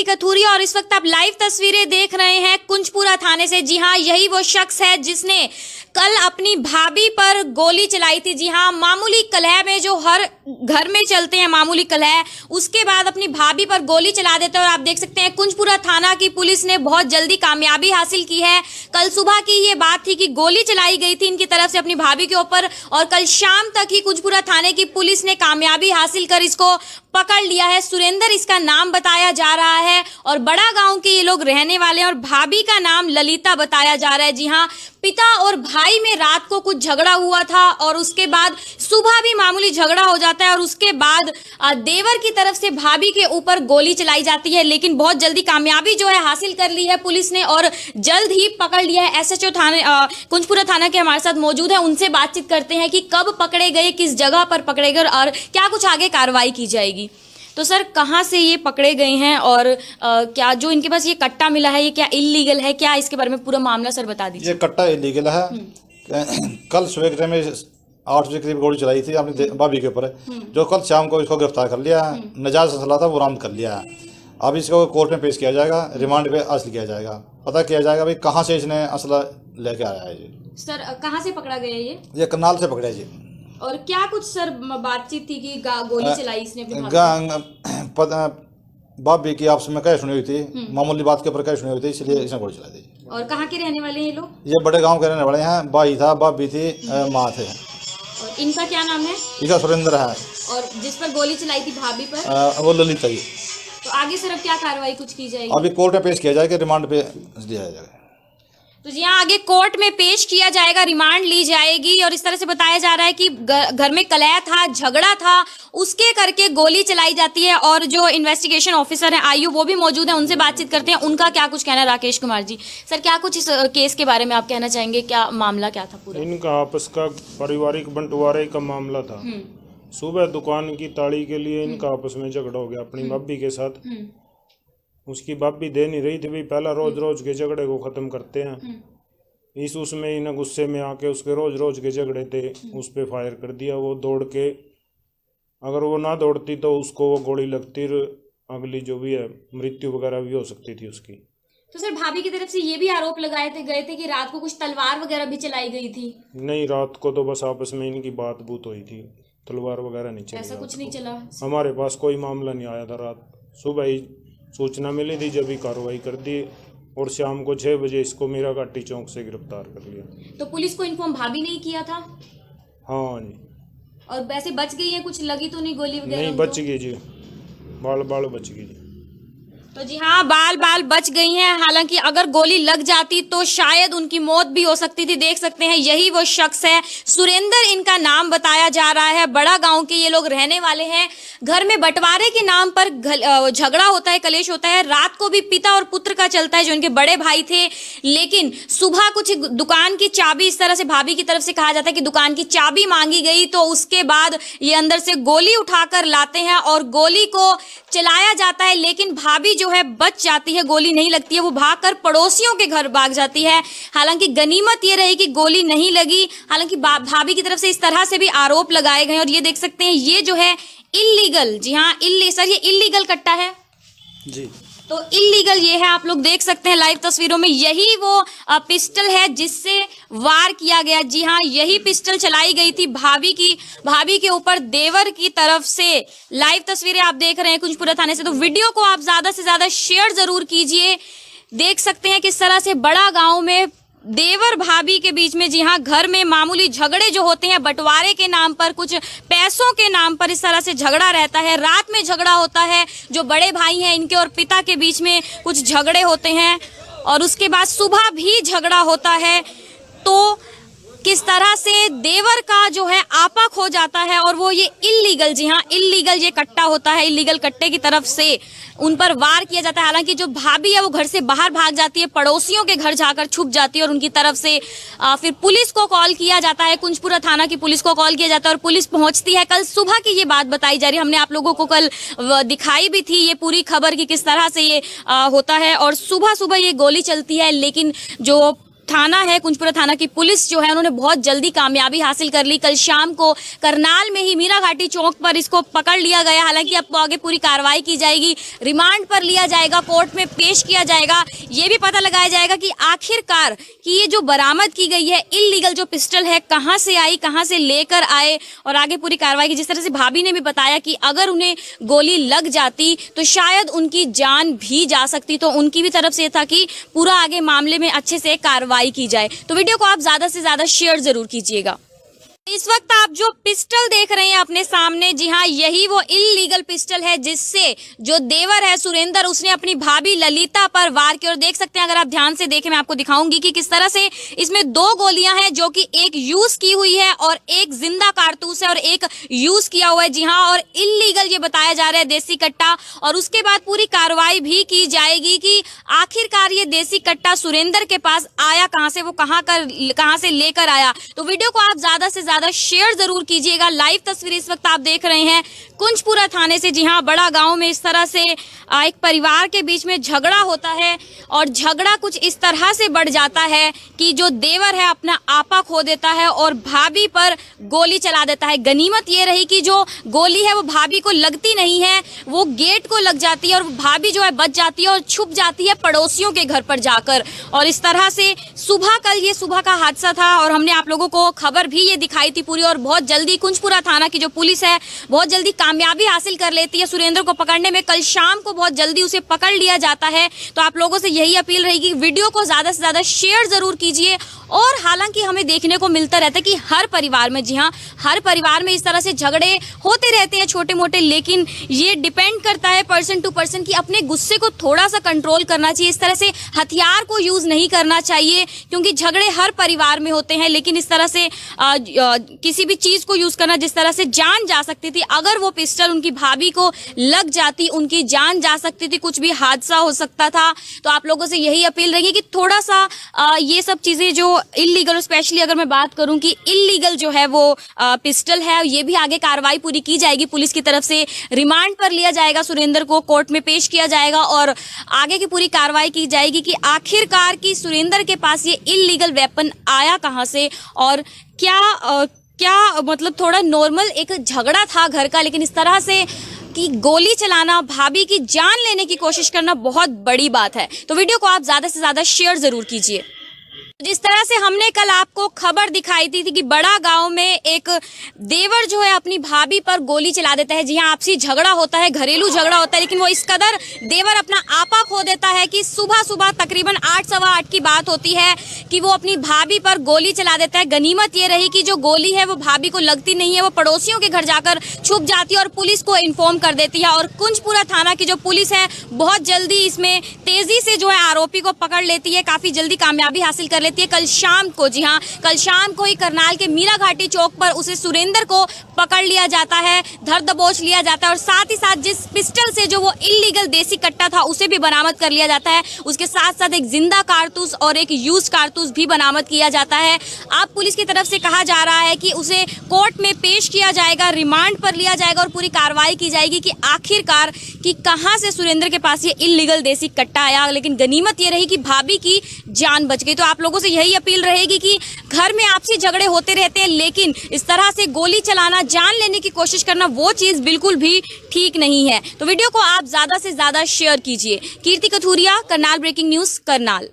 ज्योति कथूरिया और इस वक्त आप लाइव तस्वीरें देख रहे हैं कुंजपुरा थाने से। जी हाँ, यही वो शख्स है जिसने कल अपनी भाभी पर गोली चलाई थी। जी हाँ, मामूली कलह में जो हर घर में चलते हैं, मामूली कलह, उसके बाद अपनी भाभी पर गोली चला देते हैं। और आप देख सकते हैं कुंजपुरा थाना की पुलिस ने बहुत जल्दी कामयाबी हासिल की है। कल सुबह की ये बात थी कि गोली चलाई गई थी इनकी तरफ से अपनी भाभी के ऊपर, और कल शाम तक ही कुंजपुरा थाने की पुलिस ने कामयाबी हासिल कर इसको पकड़ लिया है। सुरेंद्र इसका नाम बताया जा रहा है और बड़ा गांव के ये लोग रहने वाले हैं और भाभी का नाम ललिता बताया जा रहा है। जी हाँ, पिता और भाई में रात को कुछ झगड़ा हुआ था और उसके बाद सुबह भी मामूली झगड़ा हो जाता है और उसके बाद देवर की तरफ से भाभी के ऊपर गोली चलाई जाती है। लेकिन बहुत जल्दी कामयाबी जो है हासिल कर ली है पुलिस ने और जल्द ही पकड़ लिया है। एसएचओ थाने कुंजपुरा थाना के हमारे साथ मौजूद है, उनसे बातचीत करते हैं कि कब पकड़े गए, किस जगह पर पकड़े गए और क्या कुछ आगे कार्रवाई की जाएगी। तो सर, कहाँ से ये पकड़े गए हैं और क्या जो इनके पास ये कट्टा मिला है ये क्या इल्लीगल है, क्या इसके बारे में पूरा मामला सर बता दीजिए। ये कट्टा इल्लीगल है। कल सुबह में 8 बजे करीब गोली चलाई थी अपनी भाभी के ऊपर, जो कल शाम को इसको गिरफ्तार कर लिया है। नजायज असला था वो बरामद कर लिया है। अब इसको कोर्ट में पेश किया जाएगा, रिमांड पे हासिल किया जाएगा, पता किया जाएगा भाई कहाँ से इसने असला लेके आया है। ये सर कहाँ से पकड़ा गया ये करनाल से पकड़ा है जी। और क्या कुछ सर बातचीत थी कि गोली चलाई इसने अपनी भाभी की आपस में कह सुनी हुई थी, मामूली बात के ऊपर कह सुनी हुई थी, इसलिए इसने गोली चला दी। और कहाँ के रहने वाले हैं ये लोग? ये बड़े गांव के रहने वाले हैं। भाई था, भाभी थी, माँ थे। और इनका क्या नाम है? इसका सुरेंद्र है। और जिस पर गोली चलाई थी भाभी पर वो ललिता जी। तो आगे सर अब क्या कार्रवाई कुछ की जाएगी? अभी कोर्ट में पेश किया जाएगा, रिमांड पे दिया जाएगा। तो जी हाँ, आगे कोर्ट में पेश किया जाएगा, रिमांड ली जाएगी। और इस तरह से बताया जा रहा है कि घर में कलह था, झगड़ा था, उसके करके गोली चलाई जाती है। और जो इन्वेस्टिगेशन ऑफिसर हैं आयु, वो भी मौजूद हैं, उनसे बातचीत करते हैं, उनका क्या कुछ कहना है। राकेश कुमार जी, सर क्या कुछ इस केस के बारे में आप कहना चाहेंगे, क्या मामला क्या था पूरा? इनका आपस का पारिवारिक बंटवारे का मामला था। सुबह दुकान की ताड़ी के लिए इनका आपस में झगड़ा हो गया अपनी भाभी के साथ। उसकी भाभी दे नहीं रही थी भाई, पहला रोज रोज के झगड़े को खत्म करते हैं। इस उसमें इन्हें गुस्से में आके उसके रोज रोज के झगड़े थे, उस पे फायर कर दिया। वो दौड़ के, अगर वो ना दौड़ती तो उसको वो गोली लगती, अगली जो भी है मृत्यु वगैरह भी हो सकती थी उसकी। तो सर भाभी की तरफ से ये भी आरोप लगाए गए थे कि रात को कुछ तलवार वगैरह भी चलाई गई थी। नहीं, रात को तो बस आपस में इनकी बात बूत हुई थी, तलवार वगैरह नहीं चली। ऐसा कुछ नहीं चला, हमारे पास कोई मामला नहीं आया था। रात सुबह ही सूचना मिली थी, जब ही कार्रवाई कर दी और शाम को 6 बजे इसको मीरा घाटी चौक से गिरफ्तार कर लिया। तो पुलिस को इन्फॉर्म भाभी नहीं किया था? हाँ जी। और वैसे बच गई है, कुछ लगी तो नहीं गोली वगैरह? नहीं, बच गई जी, बाल बाल बच गई जी। तो जी हाँ, बाल बाल बच गई हैं। हालांकि अगर गोली लग जाती तो शायद उनकी मौत भी हो सकती थी। देख सकते हैं यही वो शख्स है, सुरेंद्र इनका नाम बताया जा रहा है। बड़ा गांव के ये लोग रहने वाले हैं। घर में बंटवारे के नाम पर झगड़ा होता है, कलेश होता है। रात को भी पिता और पुत्र का चलता है, जो इनके बड़े भाई थे। लेकिन सुबह कुछ दुकान की चाबी, इस तरह से भाभी की तरफ से कहा जाता है कि दुकान की चाबी मांगी गई, तो उसके बाद ये अंदर से गोली उठाकर लाते हैं और गोली को चलाया जाता है। लेकिन भाभी जो है बच जाती है, गोली नहीं लगती है, वो भागकर पड़ोसियों के घर भाग जाती है। हालांकि गनीमत ये रही कि गोली नहीं लगी। हालांकि भाभी की तरफ से इस तरह से भी आरोप लगाए गए और ये देख सकते हैं ये जो है इल्लीगल, जी हाँ सर ये इल्लीगल कट्टा है जी। तो इल्लीगल ये है, आप लोग देख सकते हैं लाइव तस्वीरों में। यही वो पिस्टल है जिससे वार किया गया। जी हाँ, यही पिस्टल चलाई गई थी भाभी के ऊपर देवर की तरफ से। लाइव तस्वीरें आप देख रहे हैं कुंजपुरा थाने से, तो वीडियो को आप ज्यादा से ज्यादा शेयर जरूर कीजिए। देख सकते हैं किस तरह से बड़ा गांव में देवर भाभी के बीच में, जी हाँ, घर में मामूली झगड़े जो होते हैं बंटवारे के नाम पर, कुछ पैसों के नाम पर, इस तरह से झगड़ा रहता है। रात में झगड़ा होता है, जो बड़े भाई हैं इनके और पिता के बीच में कुछ झगड़े होते हैं और उसके बाद सुबह भी झगड़ा होता है। तो किस तरह से देवर का जो है आपा खो जाता है और वो ये इल्लीगल, जी हाँ इल्लीगल ये कट्टा होता है, इल्लीगल कट्टे की तरफ से उन पर वार किया जाता है। हालांकि जो भाभी है वो घर से बाहर भाग जाती है, पड़ोसियों के घर जाकर छुप जाती है और उनकी तरफ से फिर पुलिस को कॉल किया जाता है, कुंजपुरा थाना की पुलिस को कॉल किया जाता है और पुलिस पहुंचती है। कल सुबह की ये बात बताई जा रही है, हमने आप लोगों को कल दिखाई भी थी ये पूरी खबर की किस तरह से ये होता है। और सुबह सुबह ये गोली चलती है, लेकिन जो थाना है, कुंजपुरा थाना की पुलिस जो है उन्होंने बहुत जल्दी कामयाबी हासिल कर ली। कल शाम को करनाल में ही मीरा घाटी चौक पर इसको पकड़ लिया गया। हालांकि अब आगे पूरी कार्रवाई की जाएगी, रिमांड पर लिया जाएगा, कोर्ट में पेश किया जाएगा। ये भी पता लगाया जाएगा कि आखिरकार कि ये जो बरामद की गई है इल्लीगल जो पिस्टल है कहां से आई, कहां से लेकर आए, और आगे पूरी कार्रवाई की। जिस तरह से भाभी ने भी बताया कि अगर उन्हें गोली लग जाती तो शायद उनकी जान भी जा सकती, तो उनकी भी तरफ से था कि पूरा आगे मामले में अच्छे से कार्रवाई की जाए। तो वीडियो को आप ज्यादा से ज्यादा शेयर जरूर कीजिएगा। इस वक्त आप जो पिस्टल देख रहे हैं अपने सामने, जी हाँ, यही वो इल्लीगल पिस्टल है जिससे जो देवर है सुरेंद्र, उसने अपनी भाभी ललिता पर वार किया। और देख सकते हैं, अगर आप ध्यान से देखें, मैं आपको दिखाऊंगी कि किस तरह से इसमें 2 गोलियां हैं, जो कि एक यूज की हुई है और एक जिंदा कारतूस है और एक यूज किया हुआ है। जी हाँ, और इल्लीगल ये बताया जा रहा है देसी कट्टा। और उसके बाद पूरी कार्रवाई भी की जाएगी कि आखिरकार ये देसी कट्टा सुरेंद्र के पास आया कहां से, वो कहां से लेकर आया। तो वीडियो को आप ज्यादा से ज्यादा शेयर जरूर कीजिएगा। लाइव तस्वीर इस वक्त आप देख रहे हैं कुंजपुरा थाने से। जी हाँ, बड़ा गांव में इस तरह से एक परिवार के बीच में झगड़ा होता है और झगड़ा कुछ इस तरह से बढ़ जाता है कि जो देवर है अपना आपा खो देता है और भाभी पर गोली चला देता है। गनीमत ये रही कि जो गोली है वो भाभी को लगती नहीं है, वो गेट को लग जाती है और भाभी जो है बच जाती है और छुप जाती है पड़ोसियों के घर पर जाकर। और इस तरह से कल सुबह का हादसा था और हमने आप लोगों को खबर भी ये दिखाई थी पूरी। और बहुत जल्दी कुंजपुरा थाना की जो पुलिस है बहुत जल्दी कामयाबी हासिल कर लेती है सुरेंद्र को पकड़ने में। कल शाम को बहुत जल्दी उसे पकड़ लिया जाता है। तो आप लोगों से यही अपील रहेगी, वीडियो को ज्यादा से ज्यादा शेयर जरूर कीजिए। और हालांकि हमें देखने को मिलता रहता है कि हर परिवार में, जी हाँ, हर परिवार में इस तरह से झगड़े होते रहते हैं छोटे मोटे, लेकिन ये डिपेंड करता है पर्सन टू पर्सन कि अपने गुस्से को थोड़ा सा कंट्रोल करना चाहिए। इस तरह से हथियार को यूज नहीं करना चाहिए, क्योंकि झगड़े हर परिवार में होते हैं। लेकिन इस तरह से किसी भी चीज को यूज करना जिस तरह से जान जा सकती थी, अगर वो पिस्टल उनकी भाभी को लग जाती, उनकी जान जा सकती थी, कुछ भी हादसा हो सकता था। तो आप लोगों से यही अपील रहेगी कि थोड़ा सा ये सब चीजें जो इल्लीगल, स्पेशली अगर मैं बात करूं कि इल्लीगल जो है वो पिस्टल है, ये भी आगे कार्रवाई पूरी की जाएगी पुलिस की तरफ से। रिमांड पर लिया जाएगा, सुरेंद्र को कोर्ट में पेश किया जाएगा और आगे की पूरी कार्रवाई की जाएगी कि आखिरकार की सुरेंद्र के पास ये इल्लीगल वेपन आया कहां से और क्या मतलब थोड़ा नॉर्मल एक झगड़ा था घर का, लेकिन इस तरह से कि गोली चलाना, भाभी की जान लेने की कोशिश करना बहुत बड़ी बात है। तो वीडियो को आप ज्यादा से ज्यादा शेयर जरूर कीजिए। जिस तरह से हमने कल आपको खबर दिखाई थी कि बड़ा गांव में एक देवर जो है अपनी भाभी पर गोली चला देता है। जी हाँ, आपसी झगड़ा होता है, घरेलू झगड़ा होता है, लेकिन वो इस कदर देवर अपना आपा खो देता है कि सुबह तकरीबन 8 सवा 8 की बात होती है कि वो अपनी भाभी पर गोली चला देता है। गनीमत ये रही कि जो गोली है वो भाभी को लगती नहीं है, वो पड़ोसियों के घर जाकर छुप जाती है और पुलिस को इन्फॉर्म कर देती है। और कुंजपुरा थाना की जो पुलिस है बहुत जल्दी इसमें तेजी से जो है आरोपी को पकड़ लेती है, काफी जल्दी कामयाबी हासिल कर लेती है। कल शाम को, जी हाँ, कल शाम को ही करनाल के मीरा घाटी चौक पर उसे सुरेंद्र को पकड़ लिया जाता है, धर दबोच लिया जाता है और साथ ही साथ जिस पिस्टल से जो वो इल्लीगल देसी कट्टा था उसे भी बरामद कर लिया जाता है। उसके साथ साथ एक जिंदा कारतूस और एक यूज कारतूस भी बरामद किया जाता है। अब पुलिस की तरफ से कहा जा रहा है कि उसे कोर्ट में पेश किया जाएगा, रिमांड पर लिया जाएगा और पूरी कार्रवाई की जाएगी कि आखिरकार कि कहां से सुरेंद्र के पास ये इल्लीगल देसी कट्टा आया। लेकिन गनीमत ये रही कि भाभी की जान बच गई। तो आप लोगों से यही अपील रहेगी कि घर में आपसी झगड़े होते रहते हैं, लेकिन इस तरह से गोली चलाना, जान लेने की कोशिश करना, वो चीज बिल्कुल भी ठीक नहीं है। तो वीडियो को आप ज्यादा से ज्यादा शेयर कीजिए। कीर्ति कथूरिया, करनाल ब्रेकिंग न्यूज, करनाल।